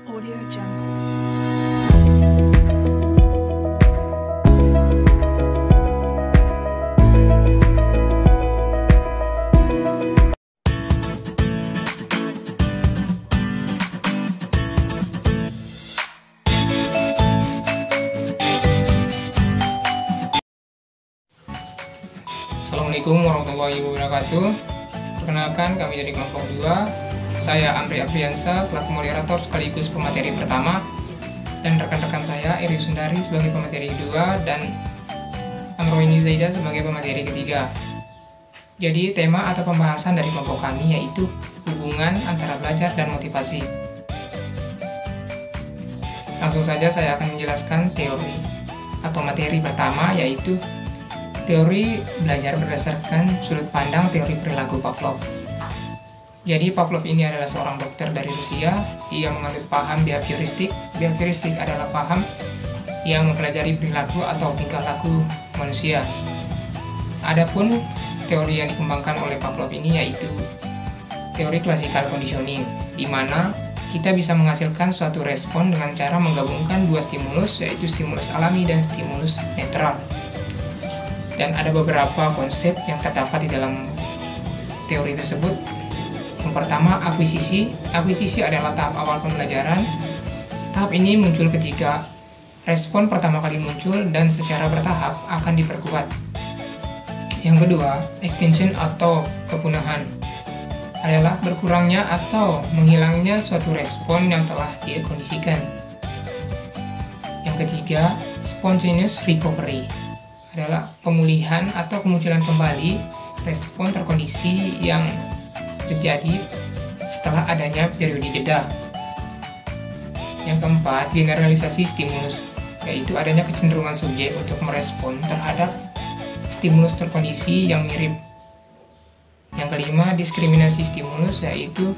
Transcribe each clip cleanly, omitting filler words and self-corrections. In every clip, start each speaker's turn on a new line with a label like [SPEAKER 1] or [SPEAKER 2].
[SPEAKER 1] Audio Jungle.
[SPEAKER 2] Assalamualaikum warahmatullahi wabarakatuh. Perkenalkan, kami dari kelompok 2. Saya Amri Afriansa selaku moderator sekaligus pemateri pertama, dan rekan-rekan saya Eri Sundari sebagai pemateri kedua dan Amroini Zaida sebagai pemateri ketiga. Jadi tema atau pembahasan dari kelompok kami yaitu hubungan antara belajar dan motivasi. Langsung saja saya akan menjelaskan teori atau materi pertama, yaitu teori belajar berdasarkan sudut pandang teori perilaku Pavlov. Jadi Pavlov ini adalah seorang dokter dari Rusia. Dia menganut paham behavioristik. Behavioristik adalah paham yang mempelajari perilaku atau tingkah laku manusia. Adapun teori yang dikembangkan oleh Pavlov ini yaitu teori classical conditioning, di mana kita bisa menghasilkan suatu respon dengan cara menggabungkan dua stimulus, yaitu stimulus alami dan stimulus netral. Dan ada beberapa konsep yang terdapat di dalam teori tersebut. Yang pertama, akuisisi. Akuisisi adalah tahap awal pembelajaran. Tahap ini muncul ketika respon pertama kali muncul dan secara bertahap akan diperkuat. Yang kedua, extinction atau kepunahan adalah berkurangnya atau menghilangnya suatu respon yang telah dikondisikan. Yang ketiga, spontaneous recovery adalah pemulihan atau kemunculan kembali respon terkondisi yang terjadi setelah adanya periode jeda. Yang keempat, generalisasi stimulus, yaitu adanya kecenderungan subjek untuk merespon terhadap stimulus terkondisi yang mirip. Yang kelima, diskriminasi stimulus, yaitu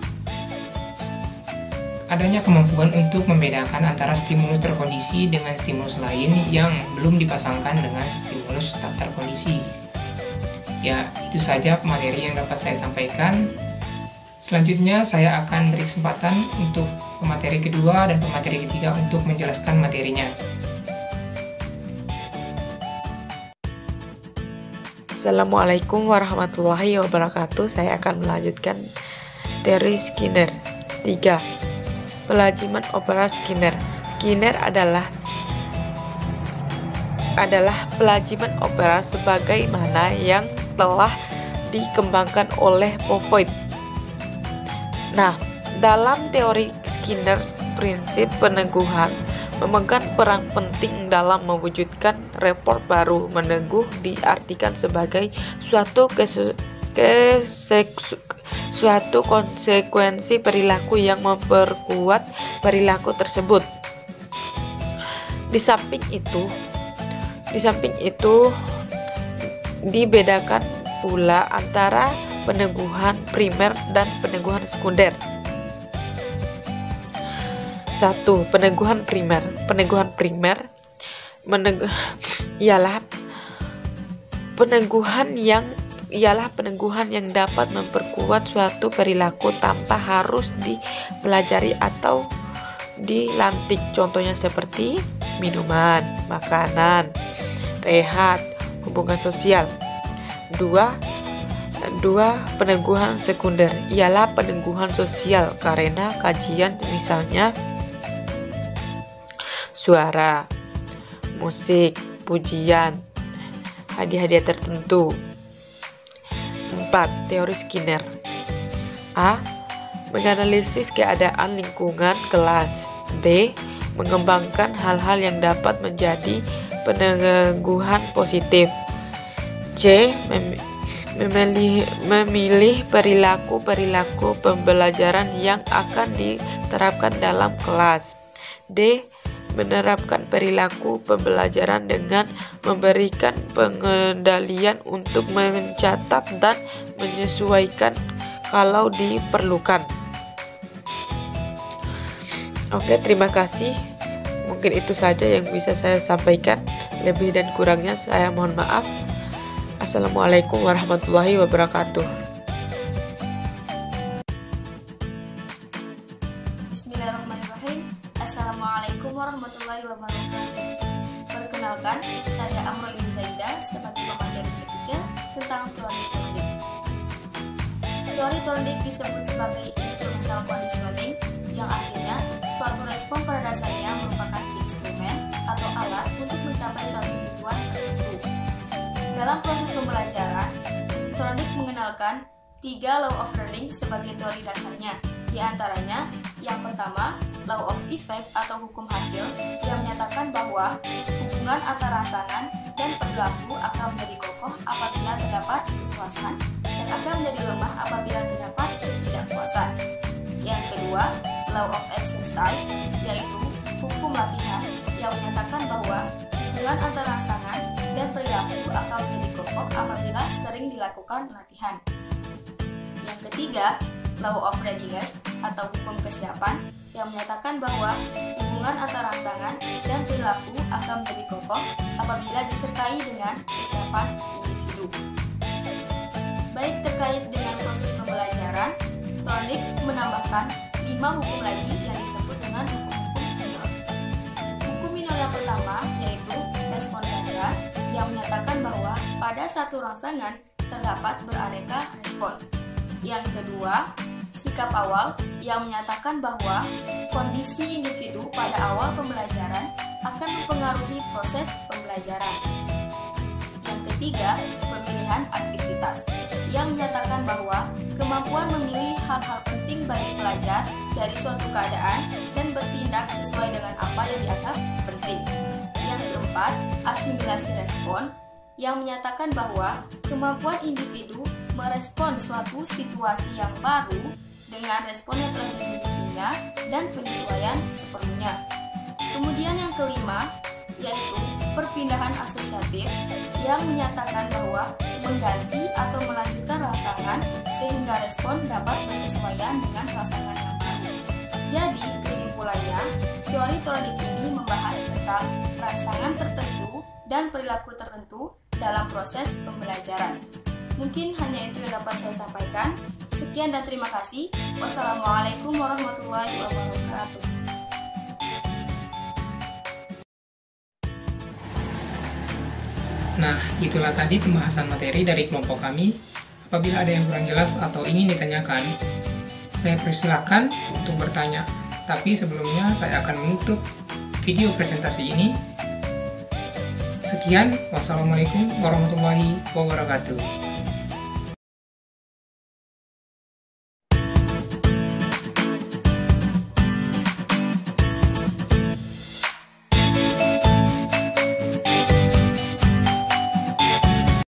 [SPEAKER 2] adanya kemampuan untuk membedakan antara stimulus terkondisi dengan stimulus lain yang belum dipasangkan dengan stimulus tak terkondisi. Ya, itu saja materi yang dapat saya sampaikan. Selanjutnya saya akan beri kesempatan untuk pemateri kedua dan pemateri ketiga untuk menjelaskan materinya.
[SPEAKER 3] Assalamualaikum warahmatullahi wabarakatuh. Saya akan melanjutkan teori Skinner. 3. Pelajiman opera Skinner. Skinner adalah pelajiman opera sebagaimana yang telah dikembangkan oleh Popov. Nah, dalam teori Skinner, prinsip peneguhan memegang peran penting dalam mewujudkan report baru. Meneguh diartikan sebagai suatu konsekuensi perilaku yang memperkuat perilaku tersebut. Di samping itu dibedakan pula antara peneguhan primer dan peneguhan sekunder. 1. Peneguhan primer. Peneguhan primer ialah peneguhan yang dapat memperkuat suatu perilaku tanpa harus dipelajari atau dilantik. Contohnya seperti minuman, makanan, rehat, hubungan sosial. 2. Peneguhan sekunder ialah peneguhan sosial karena kajian, misalnya suara, musik, pujian, hadiah-hadiah tertentu. 4. Teori Skinner. A. Menganalisis keadaan lingkungan kelas. B. Mengembangkan hal-hal yang dapat menjadi peneguhan positif. C. Memilih perilaku pembelajaran yang akan diterapkan dalam kelas. D. Menerapkan perilaku pembelajaran dengan memberikan pengendalian untuk mencatat dan menyesuaikan kalau diperlukan. Oke, terima kasih. Mungkin itu saja yang bisa saya sampaikan. Lebih dan kurangnya saya mohon maaf. Assalamualaikum warahmatullahi wabarakatuh.
[SPEAKER 1] Bismillahirrahmanirrahim. Assalamualaikum warahmatullahi wabarakatuh. Perkenalkan, saya Amro Indi Zaida sebagai pemateri ketiga tentang teori Thorndike. Teori Thorndike disebut sebagai instrumental conditioning, yang artinya suatu respon pada dasarnya merupakan instrumen atau alat untuk mencapai suatu tujuan tertentu. Dalam proses pembelajaran, Thorndike mengenalkan 3 law of learning sebagai teori dasarnya. Di antaranya, yang pertama, law of effect atau hukum hasil yang menyatakan bahwa hubungan antara rangsangan dan perilaku akan menjadi kokoh apabila terdapat kepuasan dan akan menjadi lemah apabila terdapat ketidakpuasan. Yang kedua, law of exercise, yaitu hukum latihan yang menyatakan bahwa hubungan antara rangsangan dan perilaku akan menjadi kokoh apabila sering dilakukan latihan. Yang ketiga, law of readiness atau hukum kesiapan yang menyatakan bahwa hubungan antara rangsangan dan perilaku akan menjadi kokoh apabila disertai dengan kesiapan individu. Baik terkait dengan proses pembelajaran, Thorndike menambahkan 5 hukum lagi yang disebut dengan hukum-hukum minor. Hukum minor yang pertama yaitu respon ganda yang menyatakan bahwa pada satu rangsangan terdapat beraneka respon. Yang kedua, sikap awal yang menyatakan bahwa kondisi individu pada awal pembelajaran akan mempengaruhi proses pembelajaran. Yang ketiga, pemilihan aktivitas yang menyatakan bahwa kemampuan memilih hal-hal penting bagi pelajar dari suatu keadaan dan bertindak sesuai dengan apa yang dianggap penting. Yang keempat, asimilasi respon yang menyatakan bahwa kemampuan individu merespon suatu situasi yang baru dengan respon yang telah dimilikinya dan penyesuaian seperlunya. Kemudian yang kelima, yaitu perpindahan asosiatif yang menyatakan bahwa mengganti atau melanjutkan rangsangan sehingga respon dapat bersesuaian dengan rangsangan yang baru. Jadi, kesimpulannya, teori Thorndike ini membahas tentang rangsangan tertentu dan perilaku tertentu dalam proses pembelajaran. Mungkin hanya itu yang dapat saya sampaikan. Sekian dan terima kasih. Wassalamualaikum warahmatullahi wabarakatuh.
[SPEAKER 2] Nah, itulah tadi pembahasan materi dari kelompok kami. Apabila ada yang kurang jelas atau ingin ditanyakan, saya persilahkan untuk bertanya. Tapi sebelumnya saya akan menutup video presentasi ini. Sekian, wassalamualaikum warahmatullahi wabarakatuh.